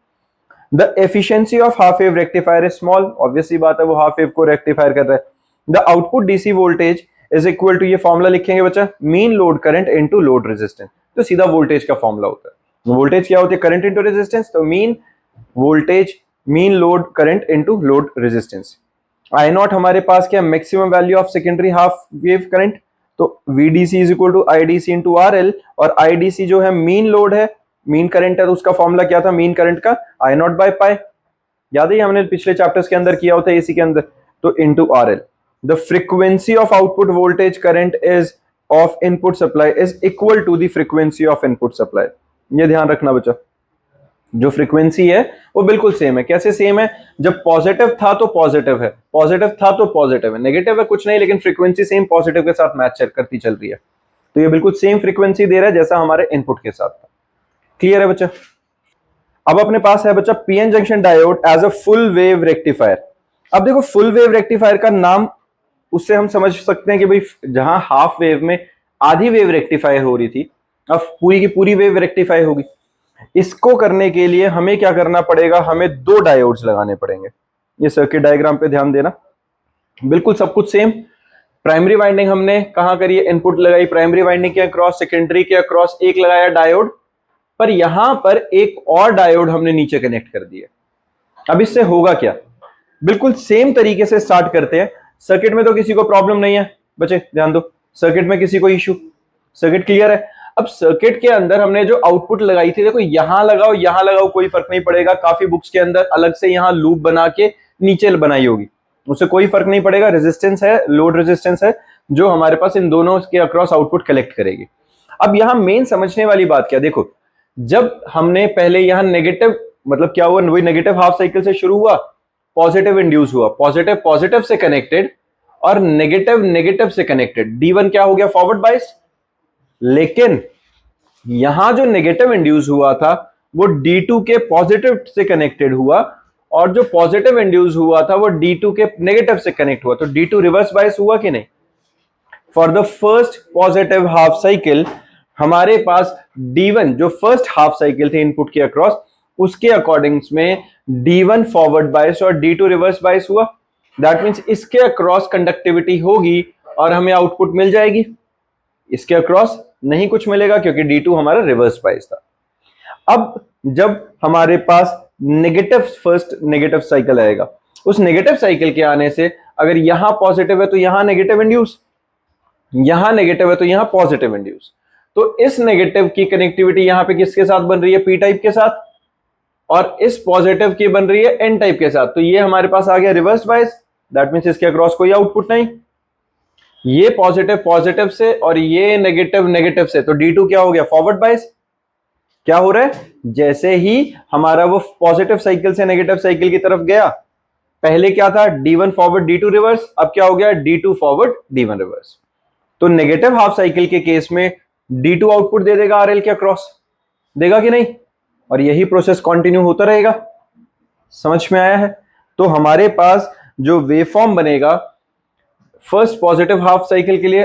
The efficiency of half wave rectifier is small, obviously बात है वो हाफ वेव को रेक्टिफायर कर रहा है। The output DC voltage is equal to, ये फॉर्मूला लिखेंगे बच्चा, mean load current into load resistance. तो सीधा वोल्टेज का फॉर्मूला होता है। वोल्टेज क्या होती है? करंट इनटू रेजिस्टेंस, तो mean voltage mean load current into load resistance. I naught हमारे पास क्या, maximum value of secondary half wave current, तो VDC is equal to IDC into RL, और IDC जो है मीन लोड है, मीन करंट है, तो उसका फॉर्मूला क्या था मीन करंट का? I नॉट बाय पाई, याद है हमने पिछले चैप्टर्स के अंदर किया होता है AC के अंदर, तो into RL। The frequency of output voltage current is of input supply is equal to the frequency of input supply. ये ध्यान रखना बच्चा, जो फ्रीक्वेंसी है वो बिल्कुल सेम है। कैसे सेम है? जब पॉजिटिव था तो पॉजिटिव है, पॉजिटिव था तो पॉजिटिव है, नेगेटिव है कुछ नहीं, लेकिन फ्रीक्वेंसी सेम पॉजिटिव के साथ मैच करती चल रही है। तो ये बिल्कुल सेम फ्रीक्वेंसी दे रहा है जैसा हमारे इनपुट के साथ था। क्लियर है बच्चा? अब अपने पास है बच्चा PN junction diode as a full wave rectifier. अब देखो फुल वेव रेक्टिफायर का नाम, उससे हम समझ सकते हैं कि भाई जहां हाफ वेव में आधी वेव रेक्टिफाई हो रही थी, अब पूरी की पूरी वेव रेक्टिफाई होगी। इसको करने के लिए हमें क्या करना पड़ेगा? हमें दो डायोड्स लगाने पड़ेंगे। ये सर्किट डायग्राम पे ध्यान देना, बिल्कुल सब कुछ सेम। प्राइमरी वाइंडिंग हमने कहां करी है? इनपुट लगाई प्राइमरी वाइंडिंग के अक्रॉस, सेकेंडरी के अक्रॉस एक लगाया डायोड, पर यहां पर एक और डायोड हमने नीचे कनेक्ट कर दिया। अब इससे होगा क्या? बिल्कुल सेम तरीके से स्टार्ट करते हैं। सर्किट में तो किसी को प्रॉब्लम नहीं है बच्चे, ध्यान दो, सर्किट में किसी को इश्यू, सर्किट क्लियर है। अब सर्किट के अंदर हमने जो आउटपुट लगाई थी, देखो यहां लगाओ कोई फर्क नहीं पड़ेगा। काफी बुक्स के अंदर अलग से यहां लूप बना के नीचे बनाई होगी, उससे कोई फर्क नहीं पड़ेगा। रेजिस्टेंस है, लोड रेजिस्टेंस है, जो हमारे पास इन दोनों के अक्रॉस आउटपुट कलेक्ट करेगी। अब यहां मेन समझने वाली बात क्या, देखो जब हमने पहले यहां नेगेटिव, मतलब क्या हुआ, वही नेगेटिव हाफ साइकिल से शुरू हुआ, पॉजिटिव इंड्यूस हुआ, पॉजिटिव पॉजिटिव से कनेक्टेड और नेगेटिव नेगेटिव से कनेक्टेड। D1 क्या हो गया? फॉरवर्ड बाइस। लेकिन यहां जो नेगेटिव इंड्यूस हुआ था वो D2 के पॉजिटिव से कनेक्टेड हुआ, और जो पॉजिटिव इंड्यूस हुआ था वो D2 के नेगेटिव से कनेक्ट हुआ, तो D2 रिवर्स बाइस हुआ कि नहीं? For the first positive half cycle हमारे पास D1 जो फर्स्ट हाफ साइकिल थे इनपुट के अक्रॉस, उसके अकॉर्डिंग्स में D1 फॉरवर्ड बाइस और D2 रिवर्स बाइस हुआ। दैट मींस इसके अक्रॉस कंडक्टिविटी होगी और हमें आउटपुट मिल जाएगी, इसके अक्रॉस नहीं कुछ मिलेगा क्योंकि D2 हमारा रिवर्स बाइस था। अब जब हमारे पास नेगेटिव फर्स्ट नेगेटिव साइकिल आएगा, उस नेगेटिव साइकिल के आने से अगर यहां पॉजिटिव है तो यहां नेगेटिव इंड्यूस, यहां नेगेटिव है तो यहां पॉजिटिव इंड्यूस, तो इस नेगेटिव की कनेक्टिविटी यहां पे किसके साथ बन रही है? P टाइप के साथ, और इस पॉजिटिव की बन रही है N टाइप के साथ। तो ये हमारे पास आ गया रिवर्स बाइस, दैट मींस इसके अक्रॉस कोई आउटपुट नहीं। ये पॉजिटिव पॉजिटिव से और ये नेगेटिव नेगेटिव से, तो D2 क्या हो गया? फॉरवर्ड बाइस। क्या हो रहा है? जैसे ही हमारा वो पॉजिटिव साइकिल से नेगेटिव साइकिल की तरफ गया, पहले क्या था? D1 फॉरवर्ड D2 रिवर्स, अब क्या हो गया? D2 forward D1 reverse. तो नेगेटिव हाफ साइकिल के केस में D2 आउटपुट दे देगा RL के अक्रॉस, देगा कि नहीं? और यही प्रोसेस कंटिन्यू होता रहेगा। समझ में आया है? तो हमारे पास जो वेवफॉर्म बनेगा, फर्स्ट पॉजिटिव हाफ साइकिल के लिए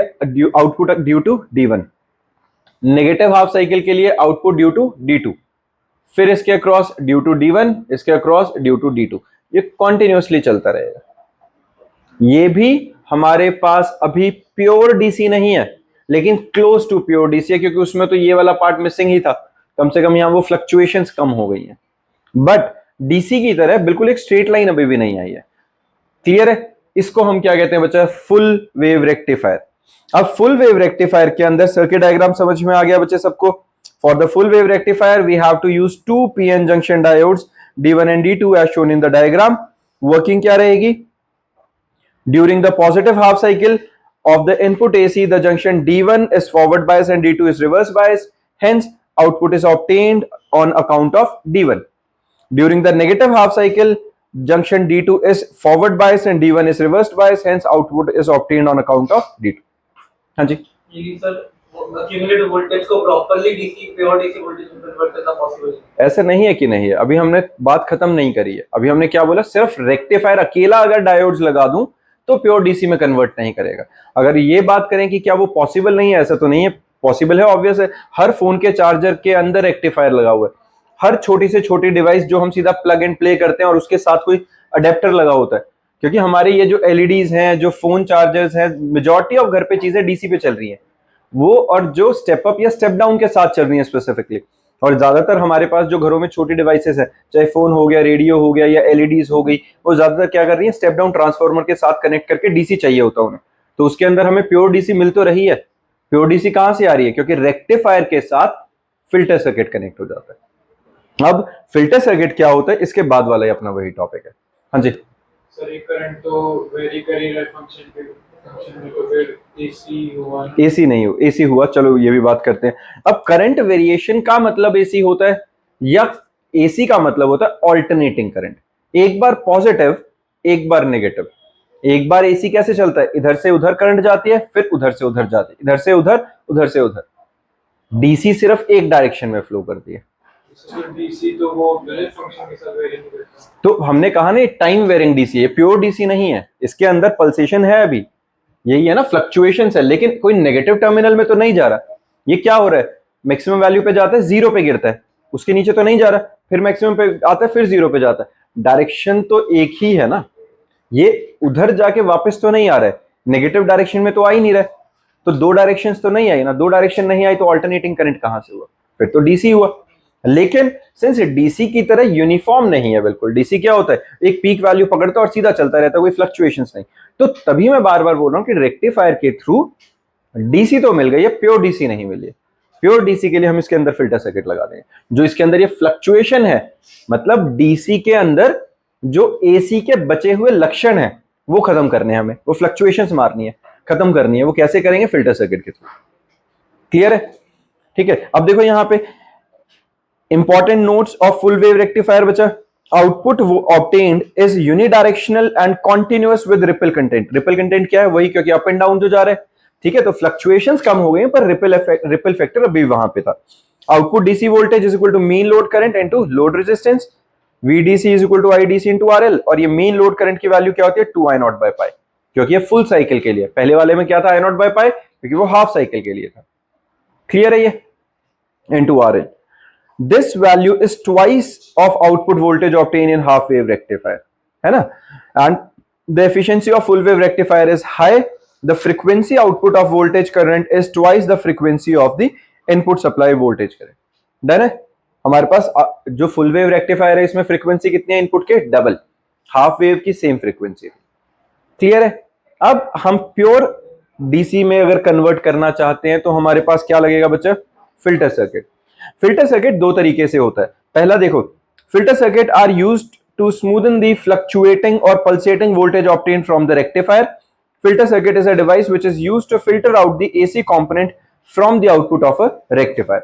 output due to D1, negative half cycle के लिए आउटपुट ड्यू टू D2, फिर इसके अक्रॉस ड्यू टू D1, इसके अक्रॉस ड्यू टू D2। ये कॉन्टिन्यूसली चलता रहेगा। ये भी हमारे पास अभी प्योर डीसी नहीं है, लेकिन क्लोज टू प्योर डीसी है, क्योंकि उसमें तो ये वाला पार्ट मिसिंग ही था। कम से कम यहां वो फ्लक्चुएशंस कम हो गई हैं, बट डीसी की तरह बिल्कुल एक स्ट्रेट लाइन अभी भी नहीं आई है। क्लियर है? इसको हम क्या कहते हैं बच्चा? Full wave rectifier. अब फुल वेव रेक्टिफायर के अंदर सर्किट डायग्राम समझ में आ गया बच्चे सबको? For the full wave rectifier we have to use two PN junction diodes D1 and D2 as shown in the diagram। Working क्या रहेगी? During the positive half cycle of the input AC, the junction D1 is forward bias and D2 is reverse bias. Hence, output is obtained on account of D1. During the negative half cycle, junction D2 is forward bias and D1 is reversed bias. Hence, output is obtained on account of D2. हाँ जी।
Sir, accumulated voltage को properly DC pure DC voltage में convert करना possible है?
ऐसा नहीं है कि नहीं है, अभी हमने बात खत्म नहीं करी है। अभी हमने क्या बोला? सिर्फ रेक्टिफायर अकेला अगर डायोड्स लगा दूं तो प्योर डीसी में कन्वर्ट नहीं करेगा। अगर ये बात करें कि क्या वो पॉसिबल नहीं है, ऐसा तो नहीं है, पॉसिबल है, ऑब्वियस है। हर फोन के चार्जर के अंदर रेक्टिफायर लगा हुआ है। हर छोटी से छोटी डिवाइस जो हम सीधा प्लग एंड प्ले करते हैं और उसके साथ कोई अडेप्टर लगा होता है, क्योंकि हमारे ये जो एलईडीज हैं, जो फोन चार्जर्स हैं, मेजॉरिटी ऑफ घर पे चीजें डीसी पे चल रही हैं, वो और जो स्टेप अप या स्टेप डाउन के साथ चल रही हैं स्पेसिफिकली। और ज्यादातर हमारे पास जो घरों में छोटी डिवाइसेस है, चाहे फोन हो गया, रेडियो हो गया या एलईडीज हो गई, वो ज्यादातर क्या कर रही है, स्टेप डाउन ट्रांसफार्मर के साथ कनेक्ट करके डीसी चाहिए होता है उन्हें। तो उसके अंदर हमें प्योर डीसी मिल तो रही है। प्योर डीसी कहां से आ रही है? क्योंकि रेक्टिफायर के साथ फिल्टर सर्किट कनेक्ट हो जाता है। अब फिल्टर सर्किट क्या होता है, इसके बाद वाला ही अपना वही टॉपिक है। हाँ जी
सर, ये करंट तो वेरी कर ही रहा है फंक्शन में, तो फिर एसी हुआ ना?
एसी नहीं हो, एसी हुआ, चलो ये भी बात करते हैं। अब करंट वेरिएशन का मतलब एसी होता है या एसी का मतलब होता है ऑल्टरनेटिंग करंट। एक बार पॉजिटिव, एक बार नेगेटिव। एक बार एसी कैसे चलता है, इधर से उधर करंट जाती है, फिर उधर से उधर जाती है, इधर से उधर, उधर से उधर। डीसी सिर्फ एक डायरेक्शन में फ्लो करती है।
डीसी तो वो यूनिट फंक्शन के साथ वेरी नहीं करता।
तो हमने कहा ना टाइम वेरिंग डीसी है, प्योर डीसी नहीं है। इसके अंदर पल्सेशन है, अभी यही है ना, फ्लक्चुएशंस है, लेकिन कोई नेगेटिव टर्मिनल में तो नहीं जा रहा। ये क्या हो रहा है, मैक्सिमम वैल्यू पे जाता है, जीरो पे गिरता है, उसके नीचे तो नहीं जा रहा, फिर मैक्सिमम पे आता है, फिर जीरो पे जाता है। डायरेक्शन तो एक ही है ना, ये उधर जाके वापस तो नहीं आ रहा है, नेगेटिव डायरेक्शन में तो आ ही नहीं रहा है। तो दो डायरेक्शंस तो नहीं आई ना, दो डायरेक्शन नहीं आई तो ऑल्टरनेटिंग करंट कहां से हुआ, फिर तो डीसी हुआ। लेकिन सिंस डीसी की तरह यूनिफॉर्म नहीं है बिल्कुल, डीसी क्या होता है, एक पीक वैल्यू पकड़ता है और सीधा चलता रहता है, कोई फ्लक्चुएशंस नहीं। तो तभी मैं बार बार बोल रहा हूं कि रेक्टिफायर के थ्रू डीसी तो मिल गई है, प्योर डीसी नहीं मिली है। प्योर डीसी के लिए हम इसके अंदर फिल्टर सर्किट लगा देंगे। जो इसके अंदर ये फ्लक्चुएशन है, मतलब डीसी के अंदर जो एसी के बचे हुए लक्षण है वो खत्म करने हैं हमें, वो फ्लक्चुएशंस मारनी है, खत्म करनी है। वो कैसे करेंगे, फिल्टर सर्किट के थ्रू। क्लियर है? ठीक है। अब देखो यहां पे important notes of full wave rectifier बचा। Output obtained is unidirectional and continuous with ripple content. Ripple content क्या है, वही, क्योंकि अप एंड डाउन जो जा रहे हैं। ठीक है, तो फ्लक्चुएशंस कम हो गए पर रिपल फैक्टर अभी वहां पे था। Output DC voltage is equal to mean load current into load resistance, VDC is equal to IDC into RL। और ये मीन लोड करंट की वैल्यू क्या होती है, 2I0 बाय पाई, क्योंकि ये फुल साइकिल के लिए। पहले वाले में क्या था, I0 बाय पाई, क्योंकि वो हाफ साइकिल के लिए था। क्लियर है ये, into RL। This value is twice of output voltage obtained in half wave rectifier, है ना? And the efficiency of full wave rectifier is high. The frequency output of voltage current is twice the frequency of the input supply voltage current. Done है? हमारे पास जो full wave rectifier है इसमें frequency कितनी है input के, double. Half wave की same frequency. Clear है? अब हम प्योर डीसी में अगर कन्वर्ट करना चाहते हैं तो हमारे पास क्या लगेगा बच्चा, फिल्टर सर्किट। फिल्टर सर्किट दो तरीके से होता है। पहला देखो, filter circuit are used to smoothen the fluctuating और pulsating voltage obtained from the rectifier. Filter circuit is a device which is used to filter out the AC component from the output of a rectifier.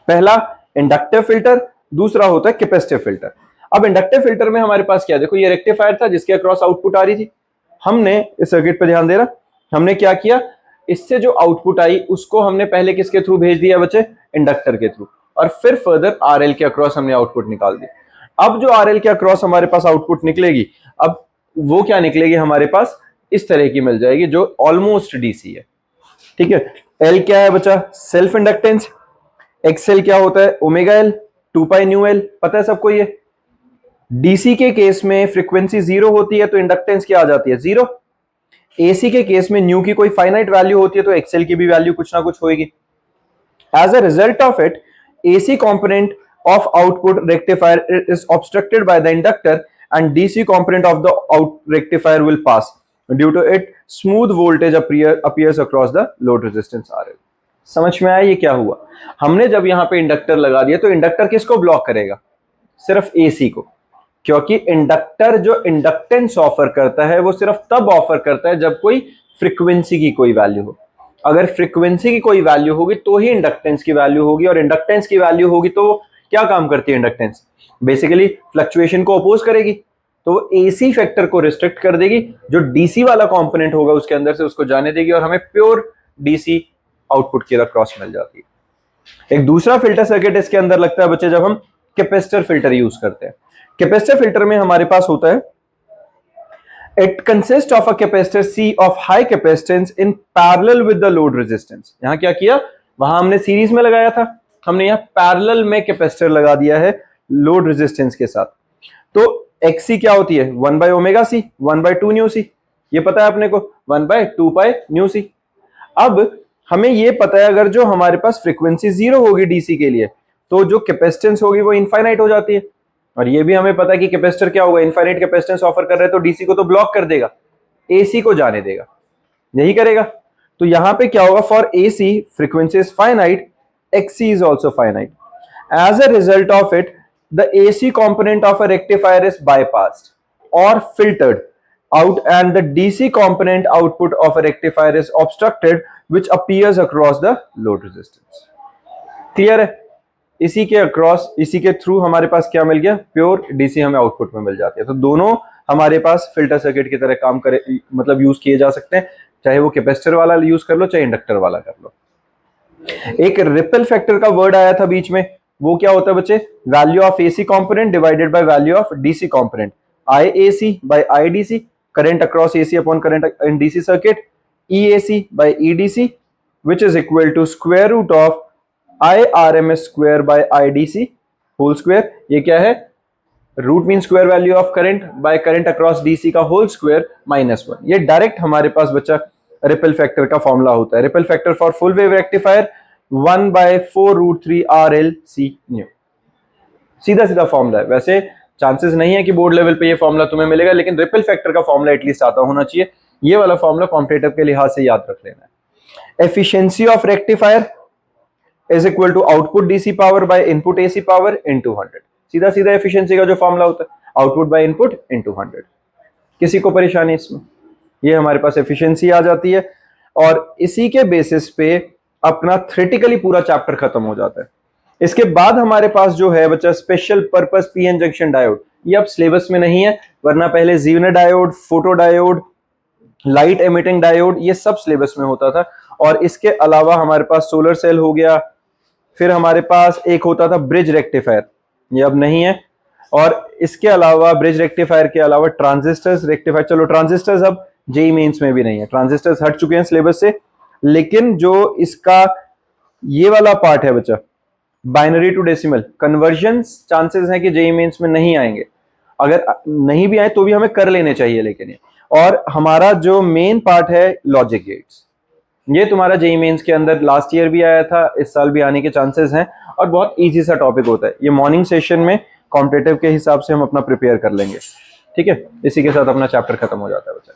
पहला inductive filter, दूसरा होता है capacitive filter. अब inductive filter में हमारे पास क्या, देखो ये रेक्टिफायर था जिसके अक्रॉस आउटपुट आ रही थी। हमने इस सर्किट पे ध्यान देना, हमने क्या किया, इससे जो आउटपुट आई उसको हमने पहले किसके थ्रू भेज दिया बच्चे, इंडक्टर के थ्रू, और फिर फर्दर आरएल के अक्रॉस हमने आउटपुट निकाल दिया। अब जो आरएल के अक्रॉस हमारे पास आउटपुट निकलेगी, अब वो क्या निकलेगी हमारे पास, इस तरह की मिल जाएगी जो ऑलमोस्ट डीसी है। ठीक है, एल क्या है बच्चा, सेल्फ इंडक्टेंस। एक्सएल क्या होता है, omega L, 2 pi nu L, पता है सबको ये। डीसी के केस में फ्रीक्वेंसी जीरो होती है तो इंडक्टेंस क्या आ जाती है, जीरो। एसी के केस में न्यू की कोई फाइनाइट वैल्यू होती है तो एक्सएल की भी वैल्यू कुछ ना कुछ होगी। As a result of it, AC component of output rectifier is obstructed by the inductor and DC component of the out rectifier will pass. Due to it, smooth voltage appears across the load resistance RL. समझ में आया ये क्या हुआ? हमने जब यहाँ पे इंडक्टर लगा दिया तो इंडक्टर किसको ब्लॉक करेगा, सिर्फ AC को, क्योंकि इंडक्टर जो इंडक्टेंस ऑफर करता है वो सिर्फ तब ऑफर करता है जब कोई फ्रीक्वेंसी की कोई वैल्यू हो। अगर फ्रीक्वेंसी की कोई वैल्यू होगी तो ही इंडक्टेंस की वैल्यू होगी, और इंडक्टेंस की वैल्यू होगी तो क्या काम करती है इंडक्टेंस, बेसिकली फ्लक्चुएशन को अपोज करेगी, तो वो एसी फैक्टर को रिस्ट्रिक्ट कर देगी। जो डीसी वाला कंपोनेंट होगा उसके अंदर से उसको जाने देगी और हमें प्योर डीसी आउटपुट की क्रॉस मिल जाती है। एक दूसरा फिल्टर सर्किट इसके अंदर लगता है बच्चे जब हम कैपेसिटर फिल्टर यूज करते हैं। कैपेसिटर फिल्टर में हमारे पास होता है It consists of a capacitor C of high capacitance in parallel with the load resistance. यहां क्या किया, वहां हमने सीरीज में लगाया था, हमने यहाँ पैरेलल में कैपेसिटर लगा दिया है लोड रेजिस्टेंस के साथ। तो XC क्या होती है, 1 by omega C, 1 by 2 nu C, ये पता है अपने को, 1 बाय 2 पाई न्यू सी। अब हमें ये पता है अगर जो हमारे पास फ्रीक्वेंसी 0 होगी डीसी के लिए, तो जो कैपेसिटेंस होगी वो इनफाइनाइट हो जाती है। और ये भी हमें पता है कि कैपेसिटर क्या होगा, इनफाइनाइट कैपेसिटेंस ऑफर कर रहे हैं तो डीसी को तो ब्लॉक कर देगा, एसी को जाने देगा, यही करेगा। तो यहां पे क्या होगा, for AC frequency is finite, XC is also finite. As a result of it, the AC component of a rectifier is bypassed or filtered out, and the DC component output of a rectifier is obstructed, which appears across the load resistance. Clear है? इसी के across, इसी के through हमारे पास क्या मिल गया, pure DC हमें आउटपुट में मिल जाती है। तो दोनों हमारे पास फिल्टर सर्किट की तरह काम करे, मतलब यूज किए जा सकते हैं, चाहे वो कैपेसिटर वाला यूज कर लो, चाहे इंडक्टर वाला कर लो। एक रिपल फैक्टर का वर्ड आया था बीच में, वो क्या होता है बच्चे, value of AC component divided by value of DC component, IAC by IDC, current across AC upon current in DC circuit, EAC by EDC, which is equal to square root of IRMS square by IDC whole square. ये क्या है, root mean square value of current by current across DC का whole square -1। ये direct हमारे पास बच्चा ripple factor का formula होता है। Ripple factor for full wave rectifier 1/4√3 RLC new, सीधा सीधा फॉर्मूला है। वैसे चांसेस नहीं है कि बोर्ड लेवल पे ये फॉर्मूला तुम्हें मिलेगा, लेकिन रिपल फैक्टर का फॉर्मूला एटलीस्ट आता होना चाहिए। ये वाला फॉर्मूला कॉम्पिटिटिव के लिहाज से याद रख लेना है। Efficiency of rectifier is equal to output DC power by input AC power into 100। सीधा सीधा एफिशिएंसी का जो फॉर्मूला होता है, आउटपुट बाय इनपुट इनटू 100। किसी को परेशानी इसमें, ये हमारे पास एफिशिएंसी आ जाती है, और इसी के बेसिस पे अपना थ्योरेटिकली पूरा चैप्टर खत्म हो जाता है। इसके बाद हमारे पास जो है बच्चा special purpose PN junction diode, ये अब सिलेबस में नहीं है, वरना पहले Zener diode, photo diode, light emitting diode, ये सब सिलेबस में होता था। और इसके अलावा हमारे पास सोलर सेल हो गया, फिर हमारे पास एक होता था ब्रिज रेक्टिफायर, ये अब नहीं है। और इसके अलावा ब्रिज रेक्टिफायर के अलावा ट्रांजिस्टर्स रेक्टिफायर, चलो ट्रांजिस्टर्स अब जेई मेंस में भी नहीं है, ट्रांजिस्टर्स हट चुके हैं सिलेबस से। लेकिन जो इसका ये वाला पार्ट है बच्चा, binary to decimal conversion, chances हैं कि जेई मेंस में नहीं आएंगे, अगर नहीं भी आए तो भी हमें कर लेने चाहिए। लेकिन ये, और हमारा जो मेन पार्ट है लॉजिक गेट्स, ये तुम्हारा जेई मेंस के अंदर लास्ट ईयर भी आया था, इस साल भी आने के चांसेस हैं, और बहुत इजी सा टॉपिक होता है। ये मॉर्निंग सेशन में कॉम्पिटिटिव के हिसाब से हम अपना प्रिपेयर कर लेंगे, ठीक है। इसी के साथ अपना चैप्टर खत्म हो जाता है बच्चा।